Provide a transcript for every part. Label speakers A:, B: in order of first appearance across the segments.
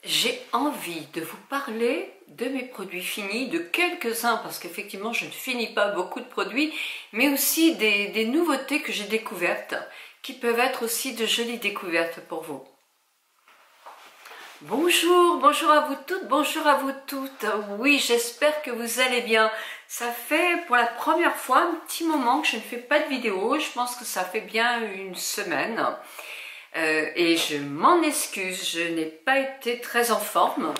A: J'ai envie de vous parler de mes produits finis, de quelques-uns, parce qu'effectivement je ne finis pas beaucoup de produits, mais aussi des nouveautés que j'ai découvertes, qui peuvent être aussi de jolies découvertes pour vous. Bonjour, bonjour à vous toutes, bonjour à vous toutes. Oui, j'espère que vous allez bien. Ça fait pour la première fois un petit moment que je ne fais pas de vidéo, je pense que ça fait bien une semaine. Et je m'en excuse, je n'ai pas été très en forme.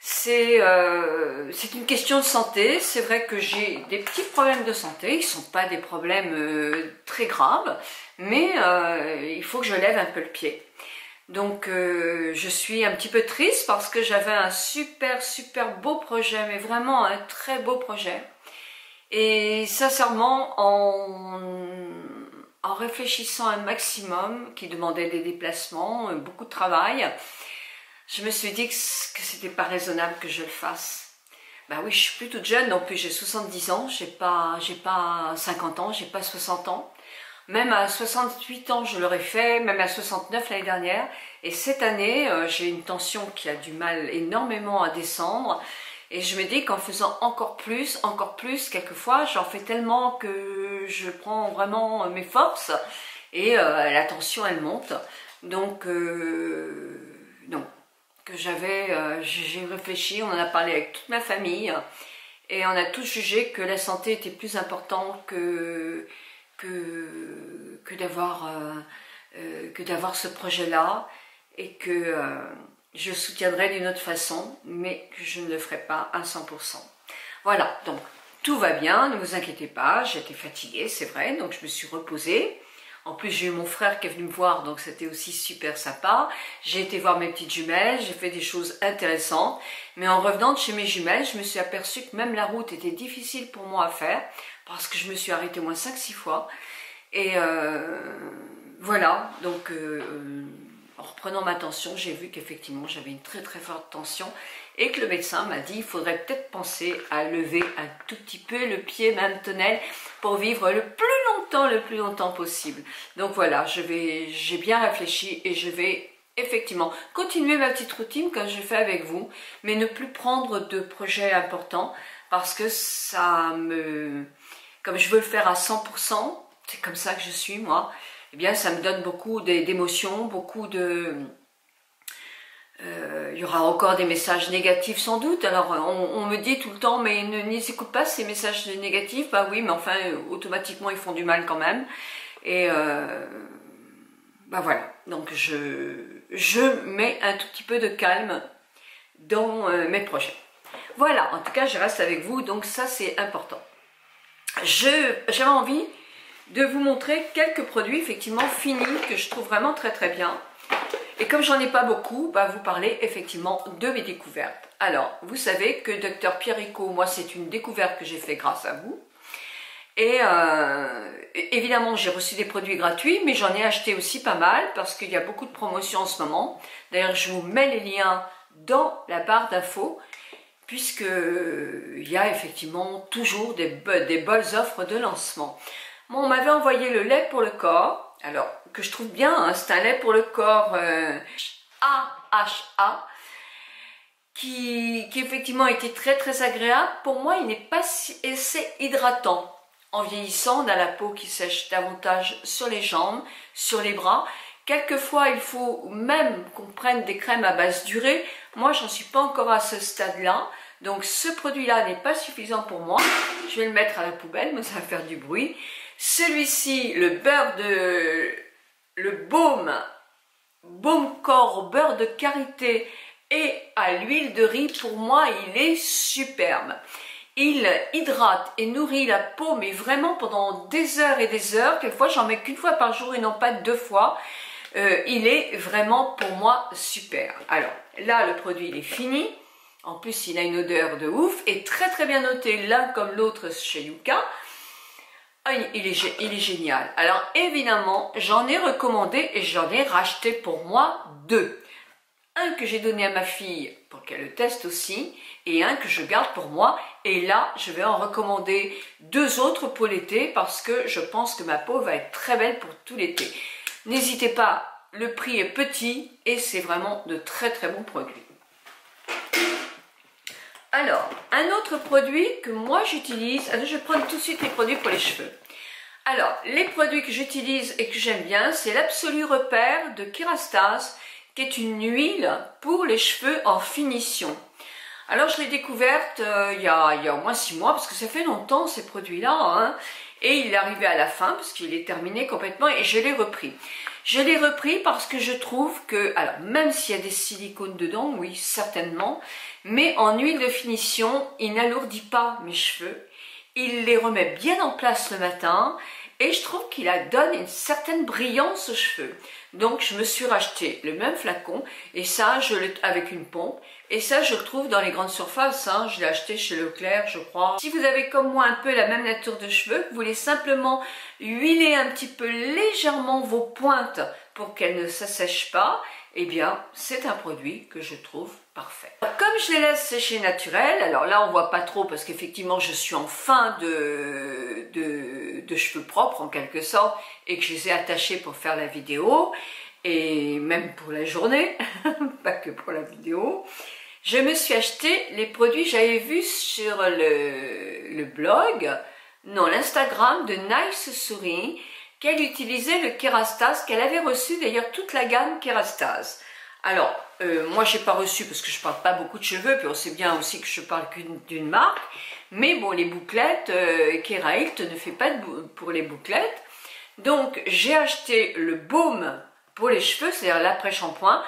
A: C'est une question de santé. C'est vrai que j'ai des petits problèmes de santé, ils ne sont pas des problèmes très graves, mais il faut que je lève un peu le pied. Donc je suis un petit peu triste parce que j'avais un super beau projet, mais vraiment un très beau projet. Et sincèrement, en réfléchissant un maximum, qui demandait des déplacements, beaucoup de travail, je me suis dit que c'était pas raisonnable que je le fasse. Bah oui, je suis plus toute jeune, non plus, j'ai 70 ans, j'ai pas 50 ans, j'ai pas 60 ans. Même à 68 ans, je l'aurais fait, même à 69 l'année dernière. Et cette année, j'ai une tension qui a du mal énormément à descendre. Et je me dis qu'en faisant encore plus, quelquefois, j'en fais tellement que je prends vraiment mes forces et la tension, elle monte. Donc, que j'ai réfléchi, on en a parlé avec toute ma famille et on a tous jugé que la santé était plus importante que d'avoir ce projet-là et que je soutiendrai d'une autre façon, mais que je ne le ferai pas à 100%. Voilà, donc tout va bien, ne vous inquiétez pas, j'étais fatiguée, c'est vrai, donc je me suis reposée. En plus, j'ai eu mon frère qui est venu me voir, donc c'était aussi super sympa. J'ai été voir mes petites jumelles, j'ai fait des choses intéressantes. Mais en revenant de chez mes jumelles, je me suis aperçue que même la route était difficile pour moi à faire, parce que je me suis arrêtée au moins 5-6 fois. Et voilà, donc en reprenant ma tension, j'ai vu qu'effectivement j'avais une très forte tension et que le médecin m'a dit il faudrait peut-être penser à lever un tout petit peu le pied maintenel pour vivre le plus longtemps possible. Donc voilà, j'ai bien réfléchi et je vais effectivement continuer ma petite routine comme je fais avec vous, mais ne plus prendre de projets importants parce que comme je veux le faire à 100%, c'est comme ça que je suis moi, eh bien ça me donne beaucoup d'émotions, beaucoup de... il y aura encore des messages négatifs sans doute, alors on me dit tout le temps mais n'y écoute pas ces messages négatifs, bah oui mais enfin automatiquement ils font du mal quand même, et bah voilà, donc je mets un tout petit peu de calme dans mes projets. Voilà, en tout cas je reste avec vous, donc ça c'est important. J'avais envie de vous montrer quelques produits effectivement finis que je trouve vraiment très bien. Et comme j'en ai pas beaucoup, bah, vous parler effectivement de mes découvertes. Alors, vous savez que Dr Pierrico, moi c'est une découverte que j'ai fait grâce à vous. Et évidemment j'ai reçu des produits gratuits, mais j'en ai acheté aussi pas mal parce qu'il y a beaucoup de promotions en ce moment. D'ailleurs je vous mets les liens dans la barre d'infos, puisque il y a effectivement toujours des bonnes offres de lancement. Bon, on m'avait envoyé le lait pour le corps, alors que je trouve bien, hein, c'est un lait pour le corps AHA, qui effectivement était très agréable. Pour moi, il n'est pas assez hydratant. En vieillissant, on a la peau qui sèche davantage sur les jambes, sur les bras. Quelquefois, il faut même qu'on prenne des crèmes à base d'urée. Moi, j'en suis pas encore à ce stade-là. Donc, ce produit-là n'est pas suffisant pour moi. Je vais le mettre à la poubelle, mais ça va faire du bruit. Celui-ci, le baume corps beurre de karité et à l'huile de riz, pour moi, il est superbe. Il hydrate et nourrit la peau, mais vraiment pendant des heures et des heures. Quelquefois, j'en mets qu'une fois par jour et non pas 2 fois. Il est vraiment pour moi super. Alors là, le produit il est fini. En plus, il a une odeur de ouf et très bien noté l'un comme l'autre chez Yuka. Il est génial. Alors évidemment, j'en ai recommandé et j'en ai racheté pour moi 2. Un que j'ai donné à ma fille pour qu'elle le teste aussi, et un que je garde pour moi. Et là, je vais en recommander 2 autres pour l'été parce que je pense que ma peau va être très belle pour tout l'été. N'hésitez pas, le prix est petit et c'est vraiment de très bons produits. Alors, un autre produit que moi j'utilise, je vais prendre tout de suite les produits pour les cheveux. Alors, les produits que j'utilise et que j'aime bien, c'est l'Absolu Repère de Kerastase, qui est une huile pour les cheveux en finition. Alors, je l'ai découverte il y a au moins 6 mois, parce que ça fait longtemps ces produits-là, hein, et il est arrivé à la fin, parce qu'il est terminé complètement, et je l'ai repris. Je l'ai repris parce que je trouve que, alors même s'il y a des silicones dedans, oui, certainement, mais en huile de finition, il n'alourdit pas mes cheveux, il les remet bien en place le matin, et je trouve qu'il donne une certaine brillance aux cheveux. Donc je me suis racheté le même flacon, et ça, avec une pompe, et ça je le trouve dans les grandes surfaces, hein, je l'ai acheté chez Leclerc je crois. Si vous avez comme moi un peu la même nature de cheveux, vous voulez simplement huiler un petit peu légèrement vos pointes pour qu'elles ne s'assèchent pas, eh bien c'est un produit que je trouve parfait. Comme je les laisse sécher naturel, alors là on voit pas trop parce qu'effectivement je suis en fin de cheveux propres en quelque sorte et que je les ai attachés pour faire la vidéo et même pour la journée, pas que pour la vidéo. Je me suis acheté les produits, j'avais vu sur le blog, non l'Instagram de Nice Souris, qu'elle utilisait le Kerastase, qu'elle avait reçu d'ailleurs toute la gamme Kerastase. Alors, moi j'ai pas reçu parce que je parle pas beaucoup de cheveux, puis on sait bien aussi que je parle d'une marque, mais bon les bouclettes, Keraildt ne fait pas pour les bouclettes, donc j'ai acheté le baume pour les cheveux, c'est-à-dire l'après-shampoing,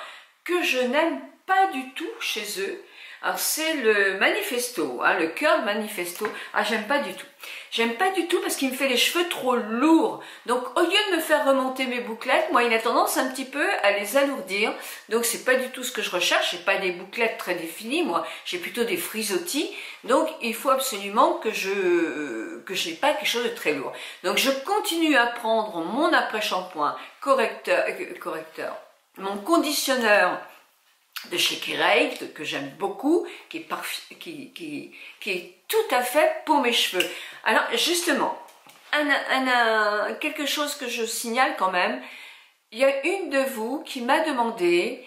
A: que je n'aime pas du tout chez eux. Alors c'est le Manifesto, hein, le Curl Manifesto. Ah, j'aime pas du tout. J'aime pas du tout parce qu'il me fait les cheveux trop lourds. Donc au lieu de me faire remonter mes bouclettes, moi il a tendance un petit peu à les alourdir. Donc c'est pas du tout ce que je recherche. J'ai pas des bouclettes très définies, moi j'ai plutôt des frisottis. Donc il faut absolument que j'ai pas quelque chose de très lourd. Donc je continue à prendre mon après-shampoing correcteur, mon conditionneur de chez Keraildt, que j'aime beaucoup, qui est tout à fait pour mes cheveux. Alors justement, quelque chose que je signale quand même, il y a une de vous qui m'a demandé,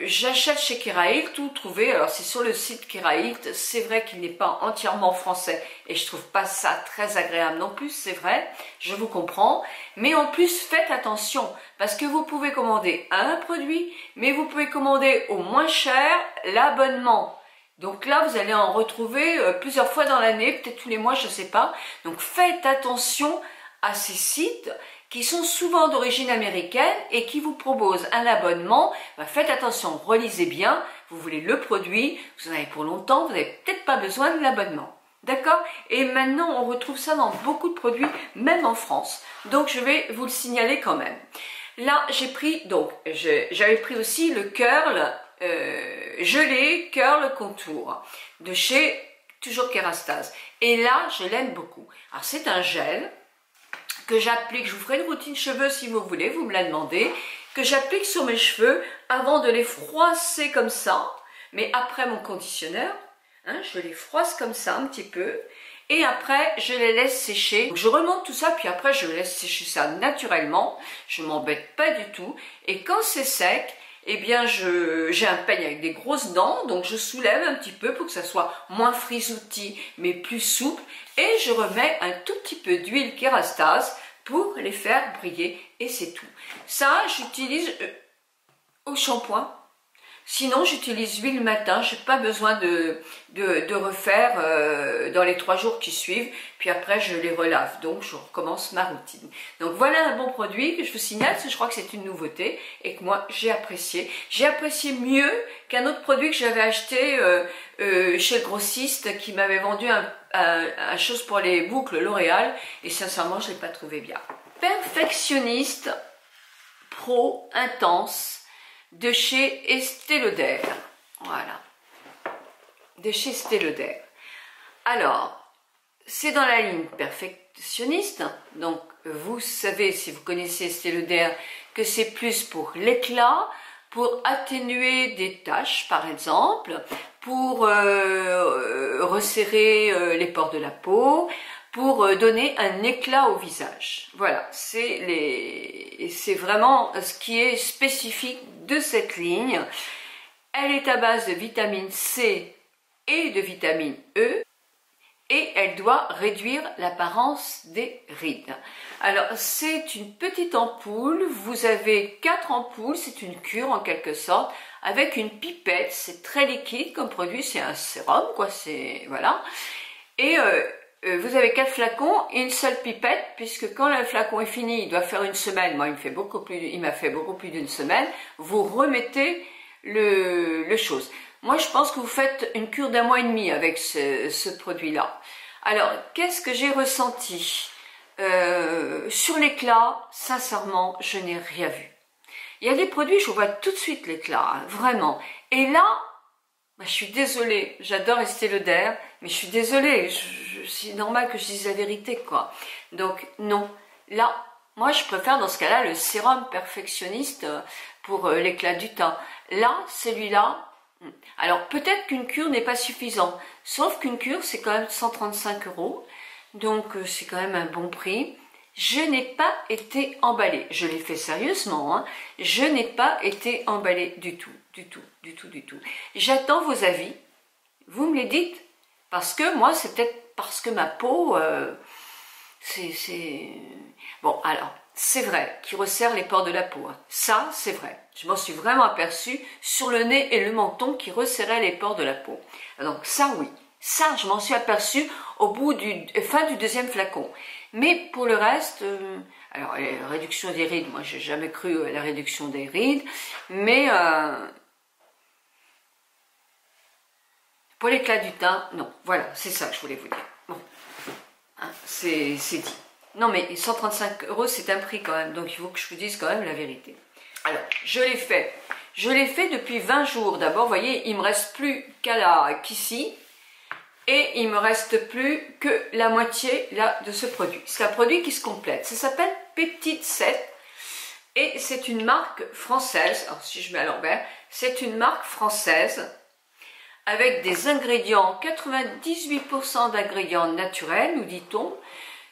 A: j'achète chez Keraildt, tout trouvé, alors c'est sur le site Keraildt, c'est vrai qu'il n'est pas entièrement français et je trouve pas ça très agréable non plus, c'est vrai, je vous comprends, mais en plus faites attention parce que vous pouvez commander un produit, mais vous pouvez commander au moins cher l'abonnement. Donc là, vous allez en retrouver plusieurs fois dans l'année, peut-être tous les mois, je ne sais pas. Donc faites attention à ces sites qui sont souvent d'origine américaine et qui vous proposent un abonnement. Ben, faites attention, relisez bien, vous voulez le produit, vous en avez pour longtemps, vous n'avez peut-être pas besoin de l'abonnement. D'accord? Et maintenant, on retrouve ça dans beaucoup de produits, même en France. Donc, je vais vous le signaler quand même. Là, j'ai pris, donc, j'avais pris aussi le Curl gelé Curl Contour de chez toujours Kerastase. Et là, je l'aime beaucoup. Alors, c'est un gel que j'applique, je vous ferai une routine cheveux si vous voulez, vous me la demandez, que j'applique sur mes cheveux avant de les froisser comme ça, mais après mon conditionneur, hein, je les froisse comme ça un petit peu, et après je les laisse sécher. Donc, je remonte tout ça, puis après je laisse sécher ça naturellement, je m'embête pas du tout, et quand c'est sec, eh bien j'ai un peigne avec des grosses dents, donc je soulève un petit peu pour que ça soit moins frisouti, mais plus souple, et je remets un tout petit peu d'huile Kerastase pour les faire briller, et c'est tout. Ça, j'utilise au shampoing. Sinon, j'utilise l'huile le matin, je n'ai pas besoin de refaire dans les 3 jours qui suivent, puis après je les relave, donc je recommence ma routine. Donc voilà un bon produit que je vous signale, parce que je crois que c'est une nouveauté et que moi j'ai apprécié. J'ai apprécié mieux qu'un autre produit que j'avais acheté chez le grossiste qui m'avait vendu un chose pour les boucles L'Oréal, et sincèrement je ne l'ai pas trouvé bien. Perfectionniste Pro Intense de chez Estée Lauder, voilà, de chez Estée Lauder. Alors, c'est dans la ligne perfectionniste, donc vous savez, si vous connaissez Estée Lauder, que c'est plus pour l'éclat, pour atténuer des taches par exemple, pour resserrer les pores de la peau, pour donner un éclat au visage. Voilà, c'est vraiment ce qui est spécifique de cette ligne. Elle est à base de vitamine C et de vitamine E, et elle doit réduire l'apparence des rides. Alors c'est une petite ampoule, vous avez 4 ampoules, c'est une cure en quelque sorte, avec une pipette, c'est très liquide comme produit, c'est un sérum quoi, c'est voilà. Et vous avez 4 flacons et une seule pipette, puisque quand le flacon est fini, il doit faire une semaine, moi il m'a fait beaucoup plus d'une semaine, vous remettez le chose. Moi, je pense que vous faites une cure d'1 mois et demi avec ce produit-là. Alors, qu'est-ce que j'ai ressenti sur l'éclat? Sincèrement, je n'ai rien vu. Il y a des produits, je vois tout de suite l'éclat, hein, vraiment. Et là, bah, je suis désolée, j'adore Estée Lauder, mais je suis désolée, c'est normal que je dise la vérité, quoi. Donc, non. Là, moi, je préfère dans ce cas-là le sérum perfectionniste pour l'éclat du teint. Là, celui-là, alors peut-être qu'une cure n'est pas suffisante, sauf qu'une cure c'est quand même 135 €, donc c'est quand même un bon prix. Je n'ai pas été emballée, je l'ai fait sérieusement, hein. Je n'ai pas été emballée du tout, du tout, du tout, du tout. J'attends vos avis, vous me les dites, parce que moi c'est peut-être parce que ma peau, Bon alors, c'est vrai qu'il resserre les pores de la peau, hein. Ça c'est vrai. Je m'en suis vraiment aperçue sur le nez et le menton qui resserraient les pores de la peau. Donc ça oui, ça je m'en suis aperçue au bout fin du 2e flacon. Mais pour le reste, alors la réduction des rides, moi j'ai jamais cru à la réduction des rides, mais pour l'éclat du teint, non. Voilà, c'est ça que je voulais vous dire. Bon, hein, c'est dit. Non mais 135 € c'est un prix quand même, donc il faut que je vous dise quand même la vérité. Alors, je l'ai fait. Je l'ai fait depuis 20 jours. D'abord, vous voyez, il ne me reste plus qu'ici. Et il ne me reste plus que la moitié là de ce produit. C'est un produit qui se complète. Ça s'appelle Peptide 7. Et c'est une marque française. Alors, si je mets à l'envers, c'est une marque française avec des ingrédients, 98% d'ingrédients naturels, nous dit-on,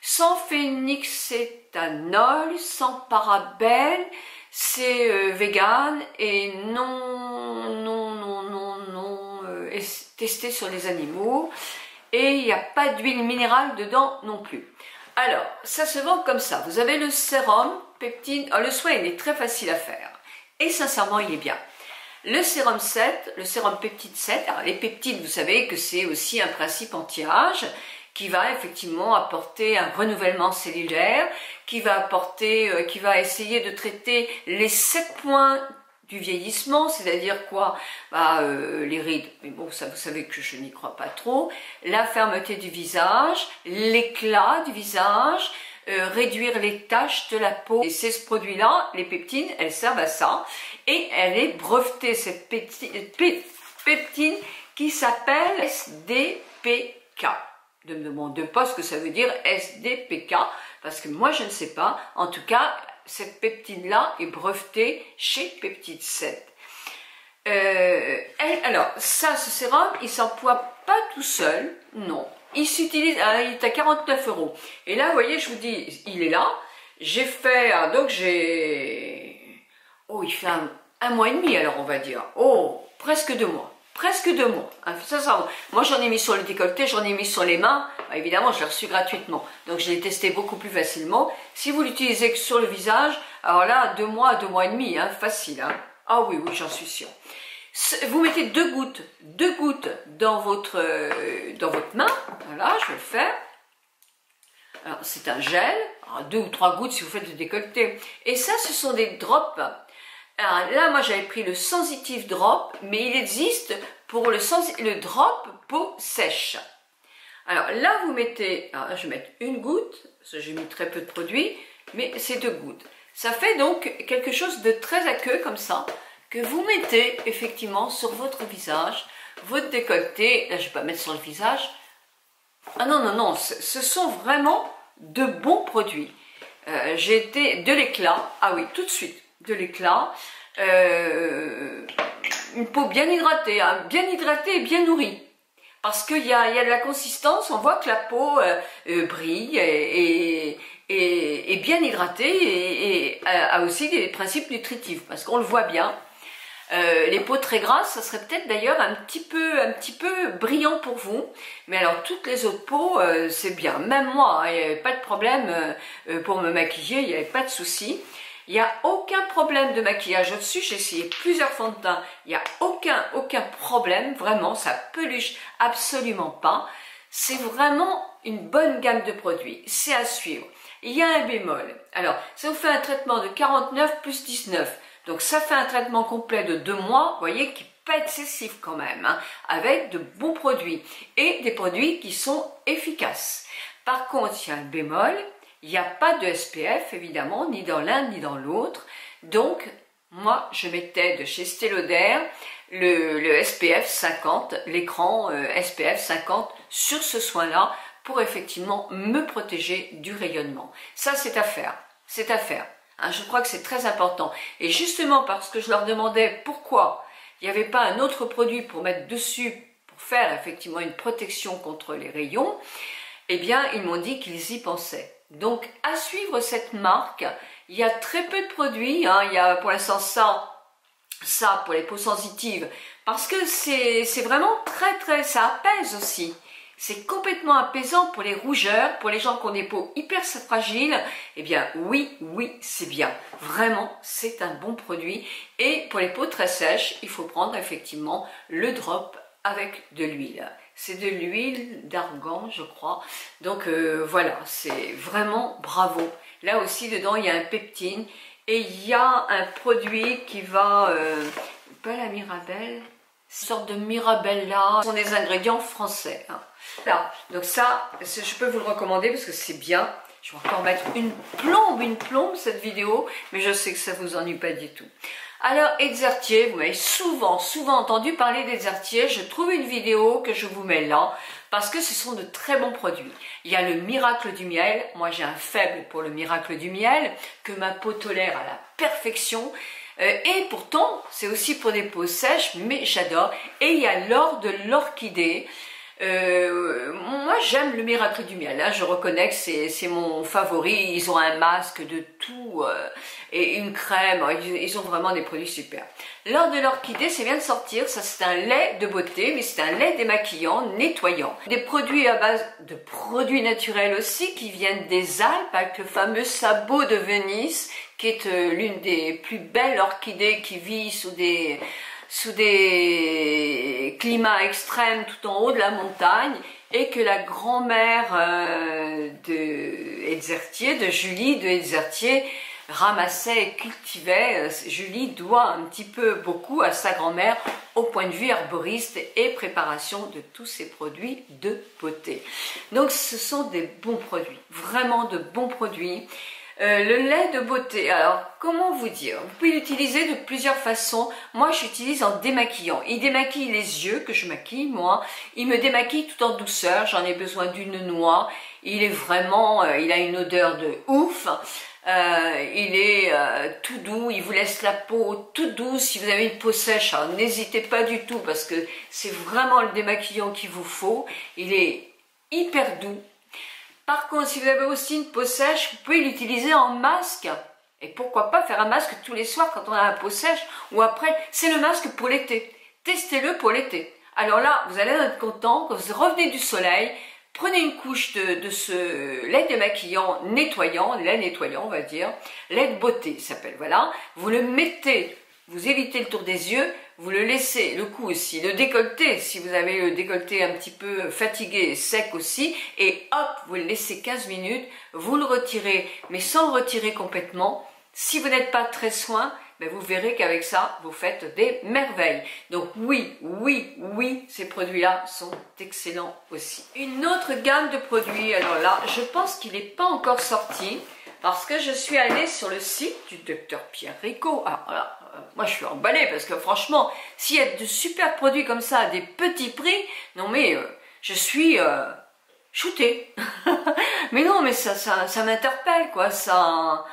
A: sans phénylcétanol, sans parabènes. C'est vegan et non testé sur les animaux, et il n'y a pas d'huile minérale dedans non plus. Alors, ça se vend comme ça. Vous avez le sérum peptide. Alors, le soin, il est très facile à faire et sincèrement, il est bien. Le sérum 7, le sérum peptide 7, alors les peptides, vous savez que c'est aussi un principe anti-âge qui va effectivement apporter un renouvellement cellulaire, qui va essayer de traiter les 7 points du vieillissement, c'est-à-dire quoi? Les rides, mais bon, ça vous savez que je n'y crois pas trop, la fermeté du visage, l'éclat du visage, réduire les taches de la peau. Et c'est ce produit-là, les peptines, elles servent à ça, et elle est brevetée, cette peptine qui s'appelle SDPK. Ne me demande pas ce que ça veut dire SDPK, parce que moi je ne sais pas. En tout cas, cette peptine-là est brevetée chez Peptide 7. Alors, ça, ce sérum, il ne s'emploie pas tout seul, non. Il s'utilise, il est à 49 €. Et là, vous voyez, je vous dis, il est là. J'ai fait, donc oh, il fait un mois et demi, alors on va dire. Oh, presque 2 mois. Presque 2 mois. Ça, moi, j'en ai mis sur le décolleté, j'en ai mis sur les mains. Évidemment, je l'ai reçu gratuitement. Donc, je l'ai testé beaucoup plus facilement. Si vous l'utilisez que sur le visage, alors là, 2 mois, 2 mois et demi, hein, facile. Hein. Ah oui, oui, j'en suis sûre. Vous mettez 2 gouttes dans votre main. Voilà, je vais le faire. Alors, c'est un gel. Alors, 2 ou 3 gouttes si vous faites le décolleté. Et ça, ce sont des drops. Alors là, moi, j'avais pris le sensitive drop, mais il existe pour le drop peau sèche. Alors là, vous mettez, alors là, je vais mettre 1 goutte, parce que j'ai mis très peu de produit, mais c'est 2 gouttes. Ça fait donc quelque chose de très aqueux comme ça, que vous mettez effectivement sur votre visage, votre décolleté. Là, je ne vais pas mettre sur le visage. Ah non, non, non, ce sont vraiment de bons produits. J'ai été de l'éclat, ah oui, tout de suite, de l'éclat. Une peau bien hydratée, hein, et bien nourrie. Parce qu'il y a de la consistance, on voit que la peau brille et bien hydratée et a aussi des principes nutritifs, parce qu'on le voit bien. Les peaux très grasses, ça serait peut-être d'ailleurs un petit peu brillant pour vous. Mais alors toutes les autres peaux, c'est bien. Même moi, il n'y avait pas de problème pour me maquiller, il n'y avait pas de souci. Il n'y a aucun problème de maquillage au-dessus. J'ai essayé plusieurs fonds de teint. Il n'y a aucun problème. Vraiment, ça peluche absolument pas. C'est vraiment une bonne gamme de produits. C'est à suivre. Il y a un bémol. Alors, ça vous fait un traitement de 49 plus 19. Donc, ça fait un traitement complet de 2 mois. Vous voyez, qui n'est pas excessif quand même. Hein, avec de bons produits. Et des produits qui sont efficaces. Par contre, il y a un bémol. Il n'y a pas de SPF, évidemment, ni dans l'un ni dans l'autre. Donc, moi, je mettais de chez Estée Lauder le SPF 50, l'écran SPF 50 sur ce soin-là pour effectivement me protéger du rayonnement. Ça, c'est à faire. C'est à faire. Hein, je crois que c'est très important. Et justement, parce que je leur demandais pourquoi il n'y avait pas un autre produit pour mettre dessus, pour faire effectivement une protection contre les rayons, eh bien, ils m'ont dit qu'ils y pensaient. Donc, à suivre cette marque, il y a très peu de produits, hein. Il y a pour l'instant ça pour les peaux sensitives, parce que c'est vraiment ça apaise aussi. C'est complètement apaisant pour les rougeurs, pour les gens qui ont des peaux hyper fragiles. Eh bien, oui, c'est bien. Vraiment, c'est un bon produit. Et pour les peaux très sèches, il faut prendre effectivement le drop avec de l'huile. C'est de l'huile d'argan, je crois. Donc voilà, c'est vraiment bravo. Là aussi, dedans, il y a un peptine. Et il y a un produit qui va... pas la Mirabelle, une sorte de Mirabella. Ce sont des ingrédients français. Hein. Là, donc ça, je peux vous le recommander parce que c'est bien. Je vais encore mettre une plombe cette vidéo. Mais je sais que ça ne vous ennuie pas du tout. Alors, Exertier, vous m'avez souvent entendu parler d'Exertier. Je trouve une vidéo que je vous mets là, parce que ce sont de très bons produits. Il y a le miracle du miel. Moi, j'ai un faible pour le miracle du miel, que ma peau tolère à la perfection. Et pourtant, c'est aussi pour des peaux sèches, mais j'adore. Et il y a l'or de l'orchidée. Moi j'aime le miracle du miel, hein. Je reconnais que c'est mon favori. Ils ont un masque de tout et une crème, ils ont vraiment des produits super. L'or de l'orchidée, ça vient de sortir, ça c'est un lait de beauté, mais c'est un lait démaquillant, nettoyant. Des produits à base de produits naturels aussi, qui viennent des Alpes, avec le fameux sabot de Venise, qui est l'une des plus belles orchidées qui vit sous des climats extrêmes tout en haut de la montagne, et que la grand-mère de Julie de Exertier ramassait et cultivait. Julie doit un petit peu beaucoup à sa grand-mère au point de vue herboriste et préparation de tous ces produits de beauté. Donc ce sont des bons produits, vraiment de bons produits. Le lait de beauté, alors comment vous dire? Vous pouvez l'utiliser de plusieurs façons. Moi, j'utilise en démaquillant. Il démaquille les yeux, que je maquille moi. Il me démaquille tout en douceur. J'en ai besoin d'une noix. Il est vraiment, il a une odeur de ouf. Il est tout doux. Il vous laisse la peau toute douce. Si vous avez une peau sèche, n'hésitez pas du tout, parce que c'est vraiment le démaquillant qu'il vous faut. Il est hyper doux. Par contre, si vous avez aussi une peau sèche, vous pouvez l'utiliser en masque. Et pourquoi pas faire un masque tous les soirs quand on a la peau sèche, ou après, c'est le masque pour l'été. Testez-le pour l'été. Alors là, vous allez être content, quand vous revenez du soleil, prenez une couche de ce lait démaquillant nettoyant, lait nettoyant on va dire, lait de beauté s'appelle, voilà. Vous le mettez, vous évitez le tour des yeux, vous le laissez, le cou aussi, le décolleté, si vous avez le décolleté un petit peu fatigué, sec aussi, et hop, vous le laissez 15 minutes, vous le retirez, mais sans le retirer complètement. Si vous n'êtes pas très soin, ben vous verrez qu'avec ça, vous faites des merveilles. Donc oui, ces produits-là sont excellents aussi. Une autre gamme de produits, alors là, je pense qu'il n'est pas encore sorti, parce que je suis allée sur le site du docteur Pierre Ricot. Alors là, moi je suis emballée, parce que franchement, s'il y a de super produits comme ça à des petits prix, non mais je suis shootée. Mais non, mais ça m'interpelle, quoi. Ça,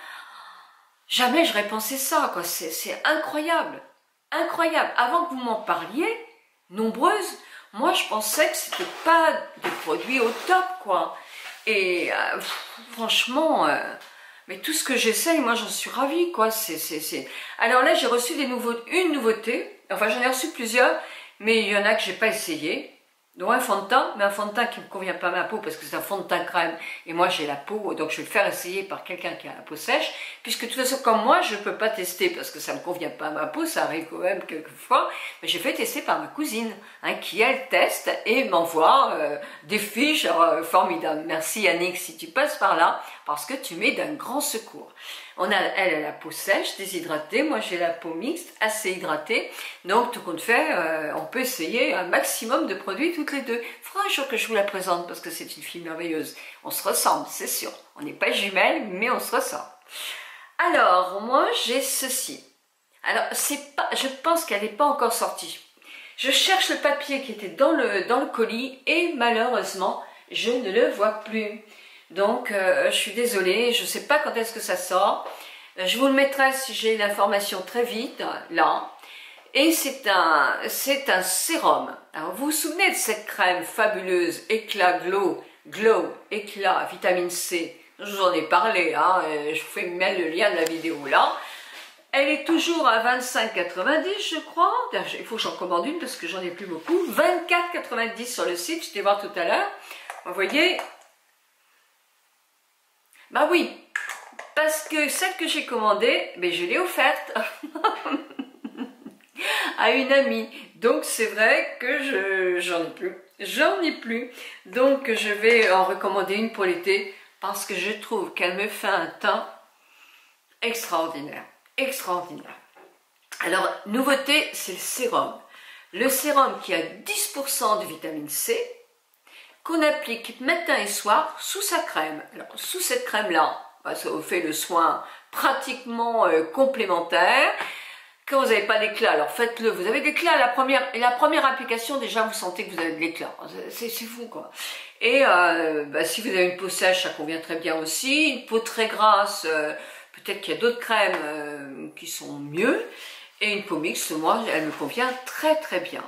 A: jamais j'aurais pensé ça, quoi. C'est incroyable, incroyable. Avant que vous m'en parliez, nombreuses, moi je pensais que c'était pas des produits au top, quoi. Et franchement, mais tout ce que j'essaye, moi j'en suis ravie, quoi. Alors là, j'ai reçu une nouveauté. Enfin, j'en ai reçu plusieurs, mais il y en a que j'ai pas essayé. Donc un fond de teint, mais un fond de teint qui ne me convient pas à ma peau parce que c'est un fond de teint crème et moi j'ai la peau, donc je vais le faire essayer par quelqu'un qui a la peau sèche, puisque de toute façon comme moi je ne peux pas tester parce que ça ne me convient pas à ma peau, ça arrive quand même quelquefois, mais j'ai fait tester par ma cousine, hein, qui elle teste et m'envoie des fiches formidables. Merci Yannick si tu passes par là, parce que tu m'es d'un grand secours. Elle a la peau sèche, déshydratée, moi j'ai la peau mixte, assez hydratée, donc tout compte fait, on peut essayer un maximum de produits toutes les deux. Il faudra un jour que je vous la présente parce que c'est une fille merveilleuse. On se ressemble, c'est sûr. On n'est pas jumelles, mais on se ressemble. Alors, moi j'ai ceci. Alors, je pense qu'elle n'est pas encore sortie. Je cherche le papier qui était dans le colis et malheureusement, je ne le vois plus. Donc, je suis désolée, je ne sais pas quand est-ce que ça sort. Je vous le mettrai si j'ai l'information très vite, là. Et c'est un sérum. Alors, vous vous souvenez de cette crème fabuleuse, éclat, glow, éclat, vitamine C. Je vous en ai parlé, hein, je vous fais mettre le lien de la vidéo là. Elle est toujours à 25,90 je crois. Il faut que j'en commande une parce que j'en ai plus beaucoup. 24,90 sur le site, je t'ai voir tout à l'heure. Vous voyez. Bah oui, parce que celle que j'ai commandée, mais je l'ai offerte à une amie. Donc c'est vrai que j'en ai plus. J'en ai plus. Donc je vais en recommander une pour l'été parce que je trouve qu'elle me fait un teint extraordinaire. Extraordinaire. Alors, nouveauté, c'est le sérum. Le sérum qui a 10% de vitamine C, qu'on applique matin et soir sous sa crème. Alors, sous cette crème-là, ça vous fait le soin pratiquement complémentaire. Quand vous n'avez pas d'éclat, alors faites-le. Vous avez d'éclat, la première application, déjà, vous sentez que vous avez de l'éclat. C'est fou, quoi. Et si vous avez une peau sèche, ça convient très bien aussi. Une peau très grasse, peut-être qu'il y a d'autres crèmes qui sont mieux. Et une peau mixte, moi, elle me convient très très bien.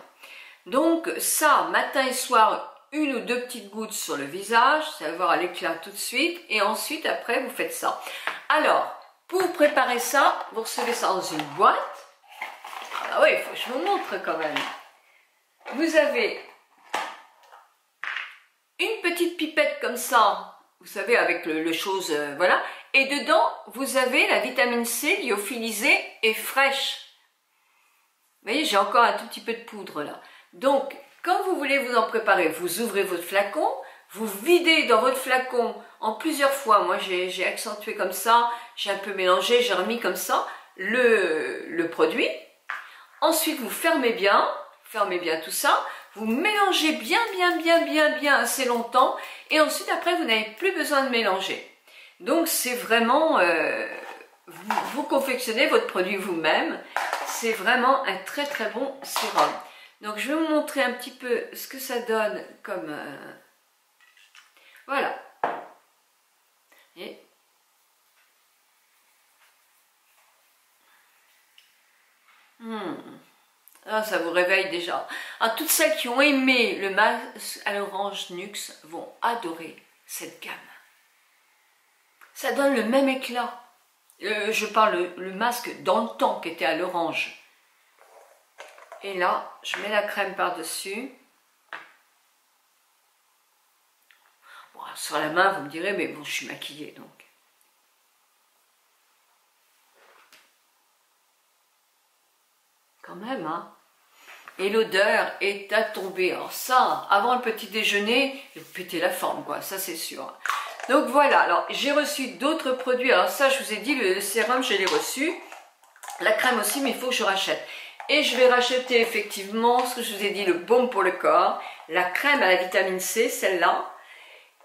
A: Donc ça, matin et soir, une ou deux petites gouttes sur le visage, ça va avoir l'éclat tout de suite. Et ensuite, après, vous faites ça. Alors, pour préparer ça, vous recevez ça dans une boîte. Ah oui, il faut que je vous montre quand même. Vous avez une petite pipette comme ça, vous savez, avec le chose, voilà. Et dedans, vous avez la vitamine C lyophilisée et fraîche. Vous voyez, j'ai encore un tout petit peu de poudre là. Donc, quand vous voulez vous en préparer, vous ouvrez votre flacon, vous videz dans votre flacon en plusieurs fois. Moi, j'ai accentué comme ça, j'ai un peu mélangé, j'ai remis comme ça le produit. Ensuite, vous fermez bien tout ça. Vous mélangez bien assez longtemps. Et ensuite, après, vous n'avez plus besoin de mélanger. Donc, c'est vraiment... vous confectionnez votre produit vous-même. C'est vraiment un très très bon sérum. Donc, je vais vous montrer un petit peu ce que ça donne comme... Voilà. Et... Ah, ça vous réveille déjà. Ah, toutes celles qui ont aimé le masque à l'orange Nuxe vont adorer cette gamme. Ça donne le même éclat. Je parle le masque dans le temps qui était à l'orange. Et là, je mets la crème par-dessus. Bon, sur la main, vous me direz, mais bon, je suis maquillée donc. Quand même, hein. Et l'odeur est à tomber. Alors ça, avant le petit déjeuner, vous pétez la forme, quoi. Ça, c'est sûr. Donc voilà. Alors, j'ai reçu d'autres produits. Alors ça, je vous ai dit, le sérum, je l'ai reçu. La crème aussi, mais il faut que je rachète. Et je vais racheter effectivement ce que je vous ai dit, le baume pour le corps. La crème à la vitamine C, celle-là.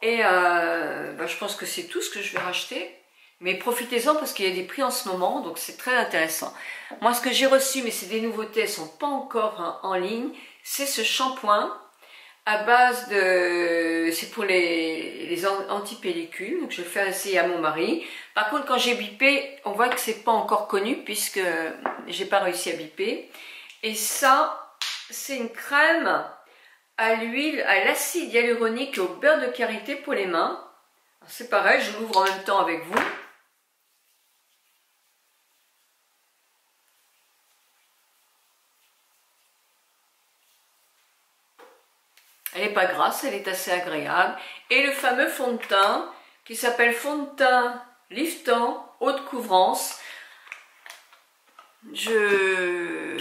A: Et je pense que c'est tout ce que je vais racheter. Mais profitez-en parce qu'il y a des prix en ce moment, donc c'est très intéressant. Moi, ce que j'ai reçu, mais c'est des nouveautés, elles ne sont pas encore en ligne, c'est ce shampoing à base de... C'est pour les anti-pellicules, donc je vais le faire essayer à mon mari. Par contre, quand j'ai bipé, on voit que c'est pas encore connu puisque j'ai pas réussi à biper. Et ça, c'est une crème à l'huile, à l'acide hyaluronique et au beurre de karité pour les mains. C'est pareil, je l'ouvre en même temps avec vous. Elle n'est pas grasse, elle est assez agréable. Et le fameux fond de teint qui s'appelle fond de teint liftant, haute couvrance.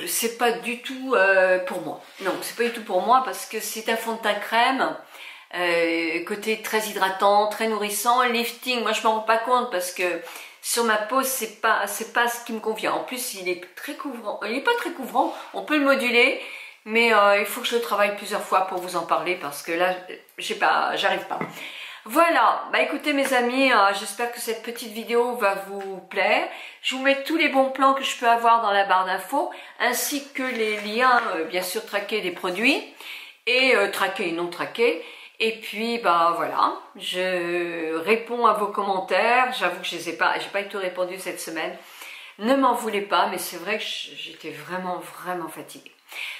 A: C'est pas du tout pour moi. Non, c'est pas du tout pour moi parce que c'est un fond de teint crème. Côté très hydratant, très nourrissant, lifting, moi je m'en rends pas compte parce que sur ma peau c'est pas ce qui me convient. En plus il est très couvrant, il est pas très couvrant, on peut le moduler, mais il faut que je le travaille plusieurs fois pour vous en parler parce que là j'arrive pas. Voilà, bah écoutez mes amis, j'espère que cette petite vidéo va vous plaire. Je vous mets tous les bons plans que je peux avoir dans la barre d'infos, ainsi que les liens, bien sûr traqués des produits, et traqués et non traqués. Et puis bah voilà, je réponds à vos commentaires. J'avoue que j'ai pas eu tout répondu cette semaine. Ne m'en voulez pas, mais c'est vrai que j'étais vraiment fatiguée.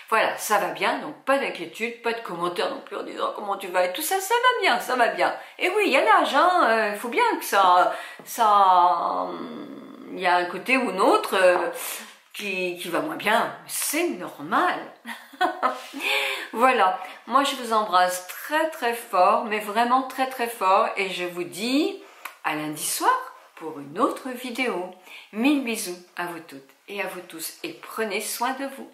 A: Voilà, ça va bien, donc pas d'inquiétude, pas de commentaires non plus en disant comment tu vas et tout ça, ça va bien, ça va bien. Et oui, il y a l'âge, hein, il faut bien que il y a un côté ou un autre qui va moins bien, c'est normal. Voilà, moi je vous embrasse très fort, mais vraiment très fort, et je vous dis à lundi soir pour une autre vidéo. Mille bisous à vous toutes et à vous tous, et prenez soin de vous.